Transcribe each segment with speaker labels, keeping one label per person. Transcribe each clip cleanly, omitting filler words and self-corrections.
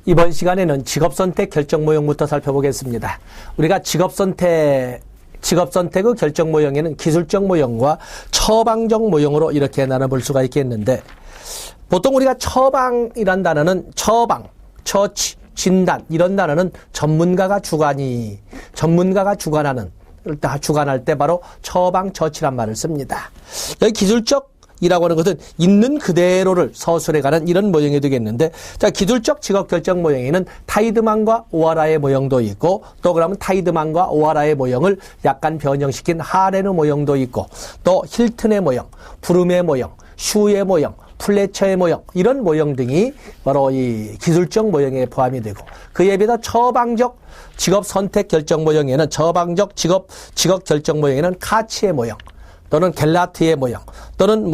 Speaker 1: 이번 시간에는 직업선택 결정 모형부터 살펴보겠습니다. 우리가 직업선택의 결정 모형에는 기술적 모형과 처방적 모형으로 이렇게 나눠볼 수가 있겠는데, 보통 우리가 처방이란 단어는 처방, 처치, 진단 이런 단어는 전문가가 주관할 때 바로 처방, 처치란 말을 씁니다. 여기 기술적이라고 하는 것은 있는 그대로를 서술해가는 이런 모형이 되겠는데, 자, 기술적 직업 결정 모형에는 타이드만과 오하라의 모형도 있고, 또 그러면 타이드만과 오하라의 모형을 약간 변형시킨 하레누 모형도 있고, 또 힐튼의 모형, 브룸의 모형, 슈의 모형, 플래처의 모형, 이런 모형 등이 바로 이 기술적 모형에 포함이 되고, 그에 비해서 처방적 직업 선택 결정 모형에는 처방적 직업 결정 모형에는 카치의 모형, 또는 겔라트의 모형, 또는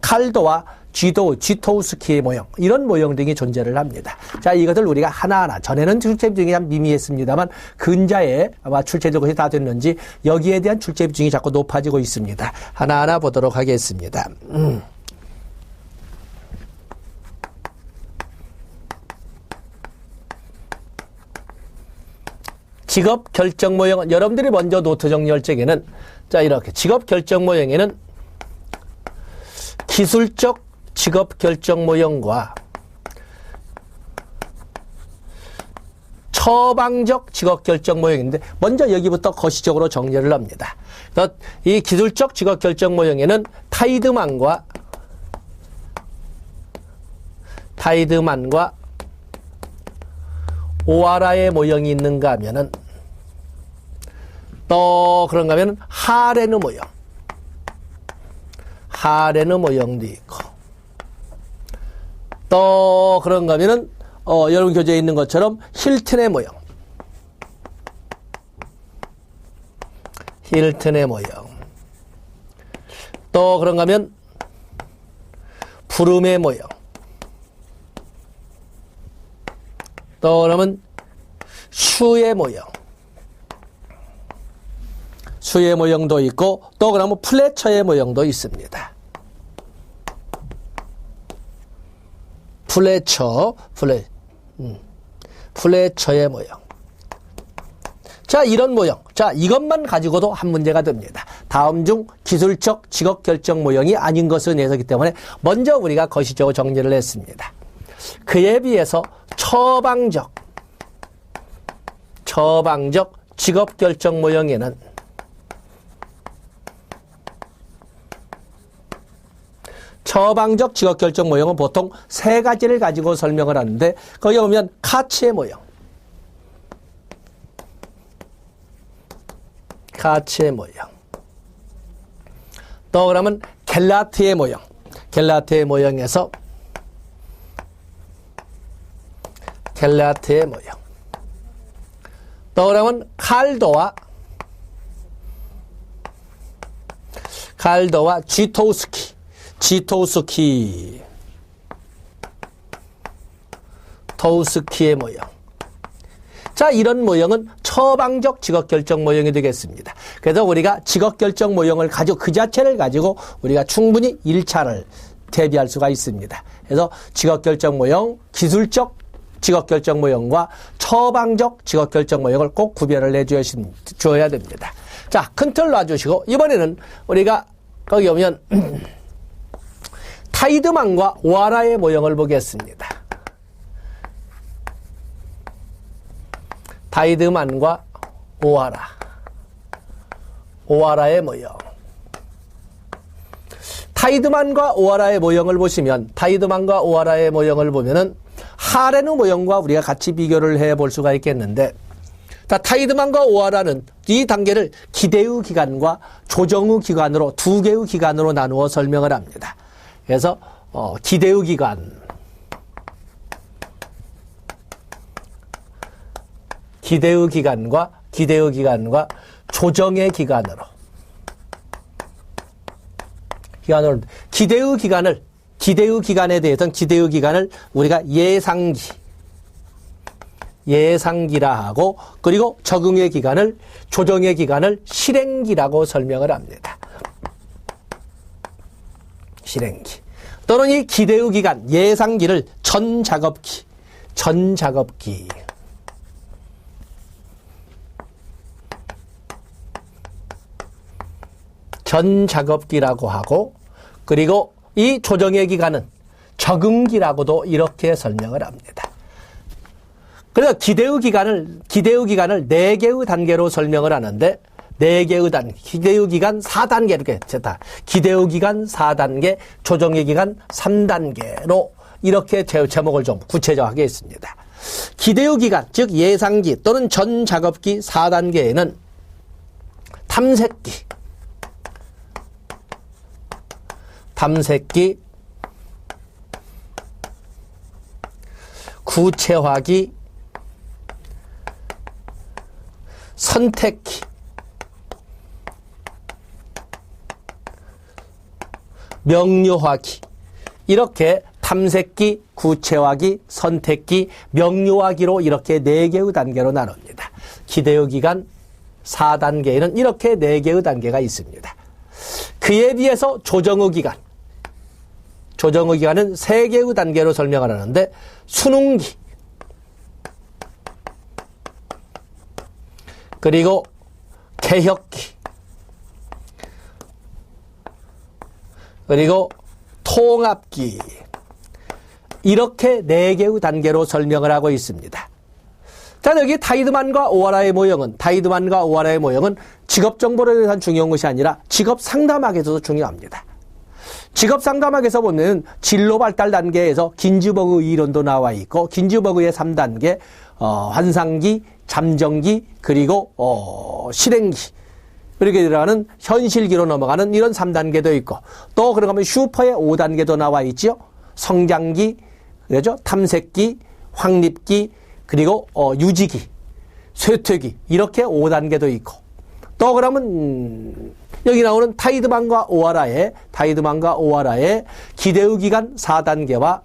Speaker 1: 칼도와 쥐토우스키의 모형, 이런 모형 등이 존재를 합니다. 자, 이것을 우리가 하나하나, 전에는 출제 비중이 참 미미했습니다만 근자에 아마 출제도 것이 다 됐는지 여기에 대한 출제 비중이 자꾸 높아지고 있습니다. 하나하나 보도록 하겠습니다. 직업 결정 모형은 여러분들이 먼저 노트 정리할 적에는, 자, 이렇게 직업 결정 모형에는 기술적 직업 결정 모형과 처방적 직업 결정 모형인데, 먼저 여기부터 거시적으로 정리를 합니다. 그래서 이 기술적 직업 결정 모형에는 타이드만과 오하라의 모형이 있는가 하면은, 또 그런가 하면은 하레누 모형도 있고, 또 그런가 하면은 여러분 교재에 있는 것처럼 힐튼의 모형, 또 그런가 하면 브룸의 모형, 또 그러면 슈의 모형도 있고, 또 그러면 플래처의 모형도 있습니다. 플래처의 모형. 자, 이런 모형. 자, 이것만 가지고도 한 문제가 됩니다. 다음 중 기술적 직업 결정 모형이 아닌 것을 내서기 때문에 먼저 우리가 거시적으로 정리를 했습니다. 그에 비해서 처방적 직업 결정 모형에는 처방적 직업 결정 모형은 보통 세 가지를 가지고 설명을 하는데, 거기 보면 카치의 모형, 또 그러면 겔라트의 모형에서 또 그러면 칼도와 쥐토우스키의 모형. 자, 이런 모형은 처방적 직업 결정 모형이 되겠습니다. 그래서 우리가 직업 결정 모형을 가지고 그 자체를 가지고 우리가 충분히 1차를 대비할 수가 있습니다. 그래서 직업 결정 모형, 기술적 직업 결정 모형과 처방적 직업 결정 모형을 꼭 구별을 해줘야 됩니다. 자, 큰 틀 놔주시고, 이번에는 우리가 거기 오면 타이드만과 오하라의 모형을 보겠습니다. 타이드만과 오하라의 모형. 타이드만과 오하라의 모형을 보시면, 타이드만과 오하라의 모형을 보면은 하레누 모형과 우리가 같이 비교를 해볼 수가 있겠는데, 타이드만과 오하라는 이 단계를 기대의 기간과 조정의 기간으로 두 개의 기간으로 나누어 설명을 합니다. 그래서 기대의 기간과 조정의 기간으로 기대의 기간에 대해서는 기대의 기간을 우리가 예상기라 하고, 그리고 적응의 기간을, 조정의 기간을 실행기라고 설명을 합니다. 실행기. 또는 이 기대의 기간, 예상기를 전작업기, 전작업기. 전작업기라고 하고, 그리고 이 조정의 기간은 적응기라고도 이렇게 설명을 합니다. 그래서 기대의 기간을 4개의 단계로 설명을 하는데, 4개의 단계, 기대의 기간 4단계 이렇게 됐다. 기대의 기간 4단계, 조정의 기간 3단계로 이렇게 제목을 좀 구체적하게 했습니다. 기대의 기간, 즉 예상기 또는 전작업기 4단계에는 탐색기, 구체화기, 선택기, 명료화기, 이렇게 탐색기, 구체화기, 선택기, 명료화기로 이렇게 4개의 단계로 나눕니다. 기대의 기간 4단계에는 이렇게 4개의 단계가 있습니다. 그에 비해서 조정의 기간은 3개의 단계로 설명을 하는데, 수능기, 그리고 개혁기, 그리고 통합기, 이렇게 4개의 단계로 설명을 하고 있습니다. 자, 여기 타이드만과 오하라의 모형은 직업 정보에 대한 중요한 것이 아니라 직업 상담학에서도 중요합니다. 직업 상담학에서 보면 진로 발달 단계에서 긴즈버그 이론도 나와 있고, 긴즈버그의 3단계, 환상기, 잠정기, 그리고 실행기, 이렇게 들어가는 현실기로 넘어가는 이런 3단계도 있고, 또 그러고 하면 슈퍼의 5단계도 나와 있죠. 성장기, 그죠? 탐색기, 확립기, 그리고 유지기, 쇠퇴기, 이렇게 5단계도 있고, 또 그러면 여기 나오는 타이드만과 오하라의 기대의 기간 4단계와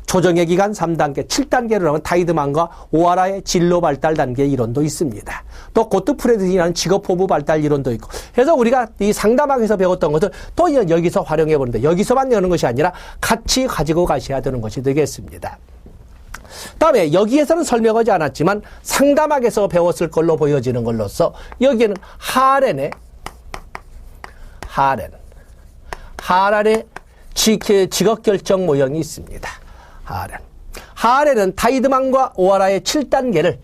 Speaker 1: 조정의 기간 3단계, 7단계로 하면 타이드만과 오하라의 진로 발달 단계 이론도 있습니다. 또 고트프레드이라는 직업 포부 발달 이론도 있고, 그래서 우리가 이 상담학에서 배웠던 것을 또 여기서 활용해 보는데, 여기서만 여는 것이 아니라 같이 가지고 가셔야 되는 것이 되겠습니다. 다음에 여기에서는 설명하지 않았지만 상담학에서 배웠을 걸로 보여지는 걸로서, 여기에는 하렌의 직업 결정 모형이 있습니다. 하렌은 타이드만과 오하라의 7단계를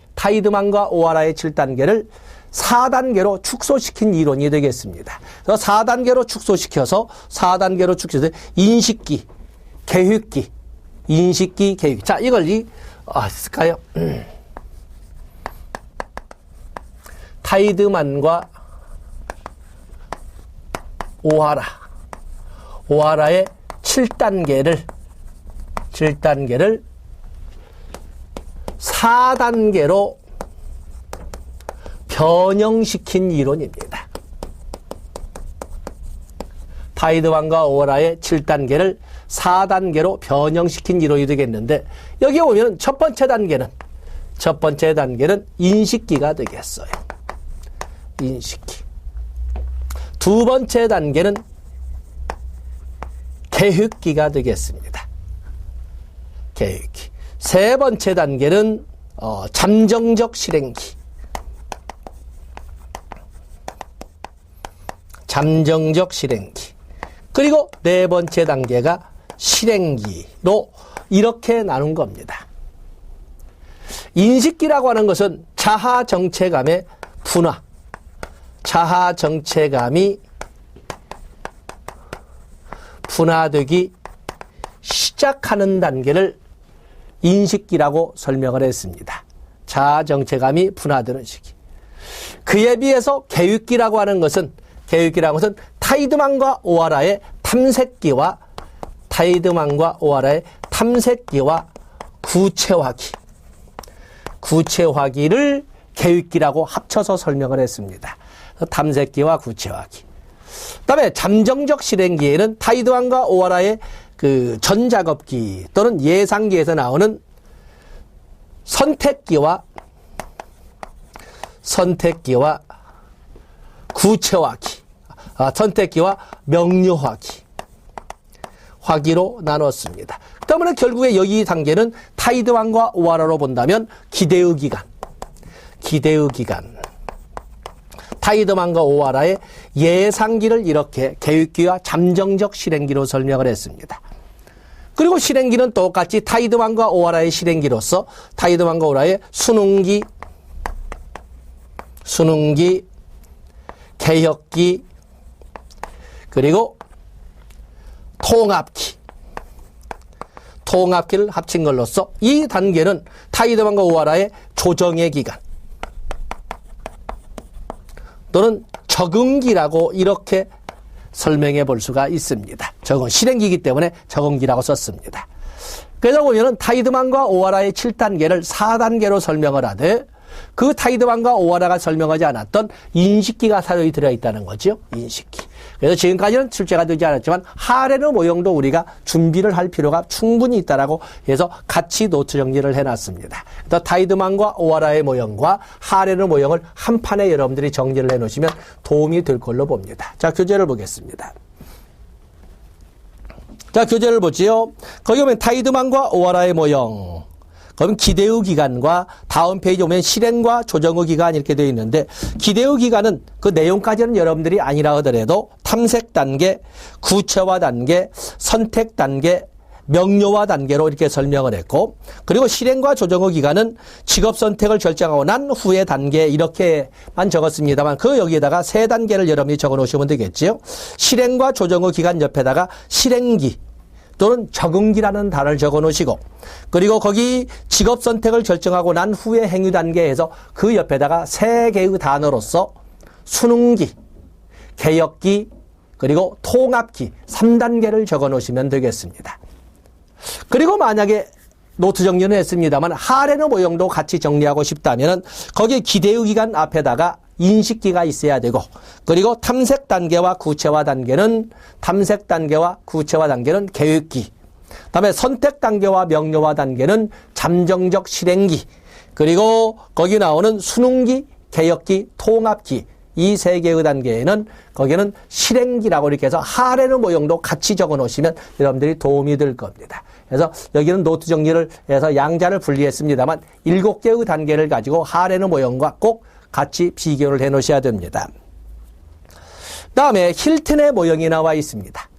Speaker 1: 4단계로 축소시킨 이론이 되겠습니다. 그래서 4단계로 축소시켜서 인식기, 계획기. 자, 이걸 있을까요? 타이드만과 오하라의 7단계를 4단계로 변형시킨 이론입니다. 타이드만과 오하라의 7단계를 4단계로 변형시킨 이론이 되겠는데, 여기 보면 첫 번째 단계는 인식기가 되겠어요. 인식기. 두 번째 단계는 계획기가 되겠습니다. 계획기. 세 번째 단계는 잠정적 실행기. 그리고 네 번째 단계가 실행기로 이렇게 나눈 겁니다. 인식기라고 하는 것은 자아 정체감의 분화, 자아 정체감이 분화되기 시작하는 단계를 인식기라고 설명을 했습니다. 자아 정체감이 분화되는 시기. 그에 비해서 계획기라고 하는 것은 타이드만과 오하라의 탐색기와 구체화기를 계획기라고 합쳐서 설명을 했습니다. 탐색기와 구체화기. 그다음에 잠정적 실행기에는 타이드만과 오하라의 그 전작업기 또는 예상기에서 나오는 선택기와 구체화기, 선택기와 명료화기로 나눴습니다. 그러면 결국에 여기 단계는 타이드만과 오하라로 본다면 기대의 기간. 타이드만과 오하라의 예상기를 이렇게 계획기와 잠정적 실행기로 설명을 했습니다. 그리고 실행기는 똑같이 타이드만과 오하라의 실행기로서 타이드만과 오하라의 순응기, 개혁기, 그리고 통합기를 합친 걸로써 이 단계는 타이드만과 오하라의 조정의 기간 또는 적응기라고 이렇게 설명해 볼 수가 있습니다. 실행기이기 때문에 적응기라고 썼습니다. 그래서 보면은 타이드만과 오하라의 7단계를 4단계로 설명을 하되 그 타이드만과 오하라가 설명하지 않았던 인식기가 사료에 들어있다는 거죠. 인식기. 그래서 지금까지는 출제가 되지 않았지만 하레노 모형도 우리가 준비를 할 필요가 충분히 있다라고 해서 같이 노트 정리를 해놨습니다. 그래서 타이드만과 오하라의 모형과 하레노 모형을 한 판에 여러분들이 정리를 해놓으시면 도움이 될 걸로 봅니다. 자, 교재를 보겠습니다. 자, 교재를 보지요. 거기 보면 타이드만과 오하라의 모형. 그럼 기대의 기간과 다음 페이지 오면 실행과 조정의 기간 이렇게 되어 있는데 기대의 기간은 그 내용까지는 여러분들이 아니라 하더라도 탐색 단계, 구체화 단계, 선택 단계, 명료화 단계로 이렇게 설명을 했고 그리고 실행과 조정의 기간은 직업 선택을 결정하고 난 후의 단계 이렇게만 적었습니다만 그 여기에다가 세 단계를 여러분이 적어 놓으시면 되겠지요. 실행과 조정의 기간 옆에다가 실행기 또는 적응기라는 단어를 적어 놓으시고 그리고 거기 직업 선택을 결정하고 난 후의 행위 단계에서 그 옆에다가 세 개의 단어로서 순응기, 개혁기, 그리고 통합기 3단계를 적어 놓으시면 되겠습니다. 그리고 만약에 노트 정리는 했습니다만 하레노 모형도 같이 정리하고 싶다면 거기 기대의 기간 앞에다가 인식기가 있어야 되고 그리고 탐색 단계와 구체화 단계는 계획기 그다음에 선택 단계와 명료화 단계는 잠정적 실행기 그리고 거기 나오는 순응기, 개혁기, 통합기 이 세 개의 단계에는 거기는 실행기라고 이렇게 해서 하레노 모형도 같이 적어 놓으시면 여러분들이 도움이 될 겁니다. 그래서 여기는 노트 정리를 해서 양자를 분리했습니다만 7개의 단계를 가지고 하레노 모형과 꼭 같이 비교를 해 놓으셔야 됩니다. 다음에 힐튼의 모형이 나와 있습니다.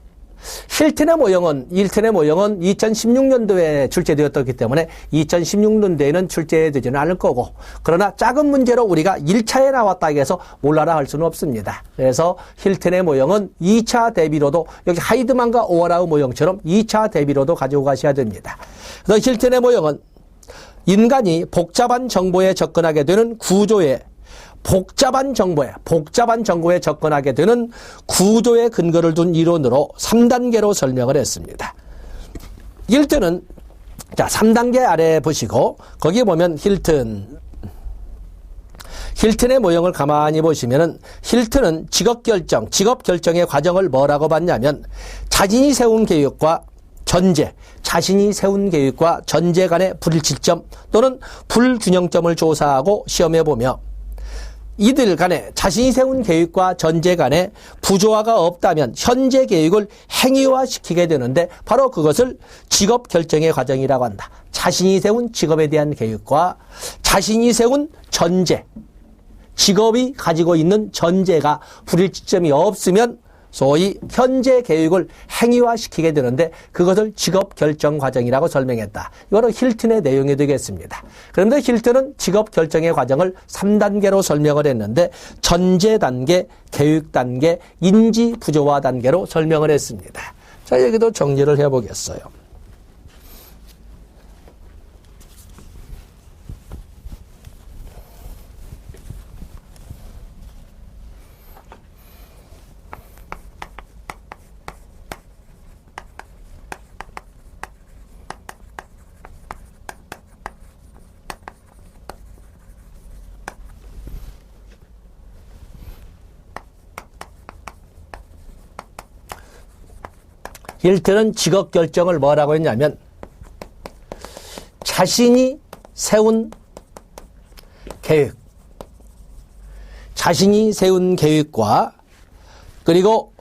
Speaker 1: 힐튼의 모형은 2016년도에 출제되었기 때문에 2016년도에는 출제되지는 않을 거고 그러나 작은 문제로 우리가 1차에 나왔다고 해서 몰라라 할 수는 없습니다. 그래서 힐튼의 모형은 2차 대비로도 여기 하이드만과 오하라의 모형처럼 2차 대비로도 가지고 가셔야 됩니다. 그래서 힐튼의 모형은 인간이 복잡한 정보에 접근하게 되는 복잡한 정보에 접근하게 되는 구조의 근거를 둔 이론으로 3단계로 설명을 했습니다. 힐튼은 자 3단계 아래 보시고 거기 보면 힐튼의 모형을 가만히 보시면은 힐튼은 직업 결정의 과정을 뭐라고 봤냐면 자신이 세운 계획과 전제 간의 불일치점 또는 불균형점을 조사하고 시험해보며 이들 간에 자신이 세운 계획과 전제 간에 부조화가 없다면 현재 계획을 행위화시키게 되는데 바로 그것을 직업 결정의 과정이라고 한다. 자신이 세운 직업에 대한 계획과 자신이 세운 전제, 직업이 가지고 있는 전제가 불일치점이 없으면 소위 현재 계획을 행위화시키게 되는데 그것을 직업 결정 과정이라고 설명했다. 이거는 힐튼의 내용이 되겠습니다. 그런데 힐튼은 직업 결정의 과정을 3단계로 설명을 했는데 전제 단계, 계획 단계, 인지 부조화 단계로 설명을 했습니다. 자, 여기도 정리를 해보겠어요. 힐튼은 직업 결정을 뭐라고 했냐면 자신이 세운 계획과 그리고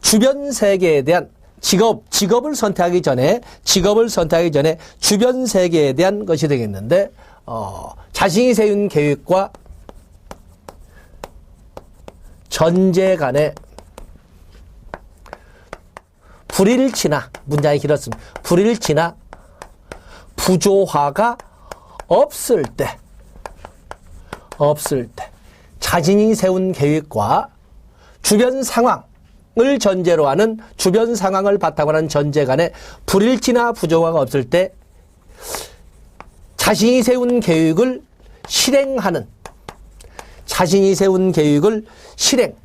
Speaker 1: 주변 세계에 대한 직업을 선택하기 전에 주변 세계에 대한 것이 되겠는데, 자신이 세운 계획과 전제 간의 불일치나, 문장이 길었습니다. 불일치나 부조화가 없을 때, 자신이 세운 계획과 주변 상황을 전제로 하는, 주변 상황을 바탕으로 하는 전제 간의 불일치나 부조화가 없을 때, 자신이 세운 계획을 실행하는, 실행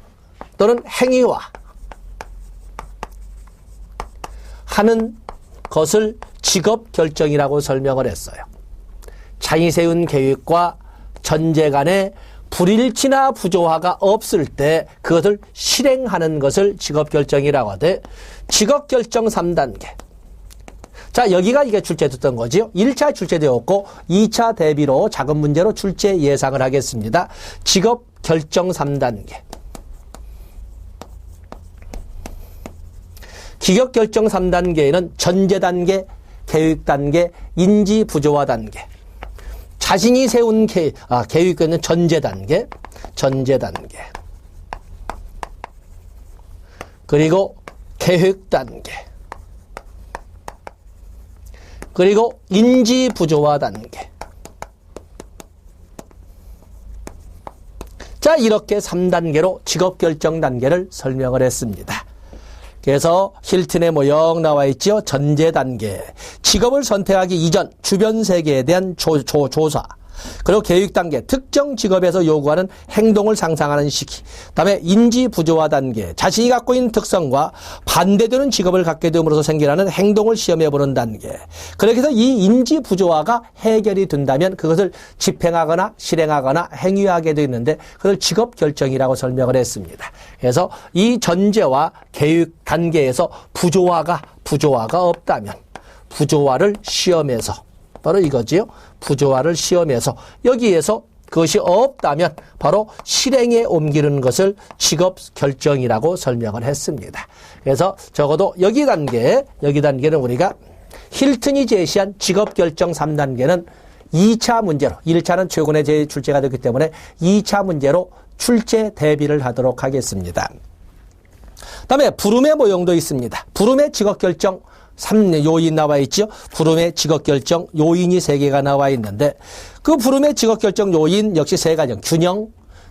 Speaker 1: 또는 행위화 하는 것을 직업 결정이라고 설명을 했어요. 자신이 세운 계획과 전제 간에 불일치나 부조화가 없을 때 그것을 실행하는 것을 직업 결정이라고 하되, 직업 결정 3단계. 자, 여기가 이게 출제됐던 거지요. 1차 출제되었고 2차 대비로 작은 문제로 출제 예상을 하겠습니다. 직업 결정 3단계. 기격 결정 3단계에는 전제 단계, 계획 단계, 인지 부조화 단계. 자신이 세운 계획에는 전제 단계. 그리고 계획 단계. 그리고 인지 부조화 단계. 자, 이렇게 3단계로 직업 결정 단계를 설명을 했습니다. 그래서 힐튼의 모형 나와 있죠. 전제 단계. 직업을 선택하기 이전 주변 세계에 대한 조사. 그리고 계획 단계. 특정 직업에서 요구하는 행동을 상상하는 시기. 그다음에 인지 부조화 단계. 자신이 갖고 있는 특성과 반대되는 직업을 갖게 됨으로써 생겨나는 행동을 시험해보는 단계. 그렇게 해서 이 인지 부조화가 해결이 된다면 그것을 집행하거나 실행하거나 행위하게 되는데 그걸 직업 결정이라고 설명을 했습니다. 그래서 이 전제와 계획 단계에서 부조화가 없다면 부조화를 시험해서, 바로 이거지요. 부조화를 시험해서 여기에서 그것이 없다면 바로 실행에 옮기는 것을 직업 결정이라고 설명을 했습니다. 그래서 적어도 여기 단계는 우리가 힐튼이 제시한 직업 결정 3단계는 2차 문제로, 1차는 최근에 출제가 됐기 때문에 2차 문제로 출제 대비를 하도록 하겠습니다. 그다음에 부름의 모형도 있습니다. 부름의 직업 결정 3요인 나와 있죠. 부름의 직업 결정 요인이 3개가 나와 있는데 그 부름의 직업 결정 요인 역시 3가지. 균형,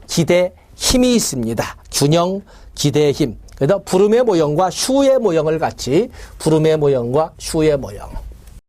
Speaker 1: 기대, 힘이 있습니다. 균형, 기대, 힘. 그래서 부름의 모형과 슈의 모형을 같이, 부름의 모형과 슈의 모형.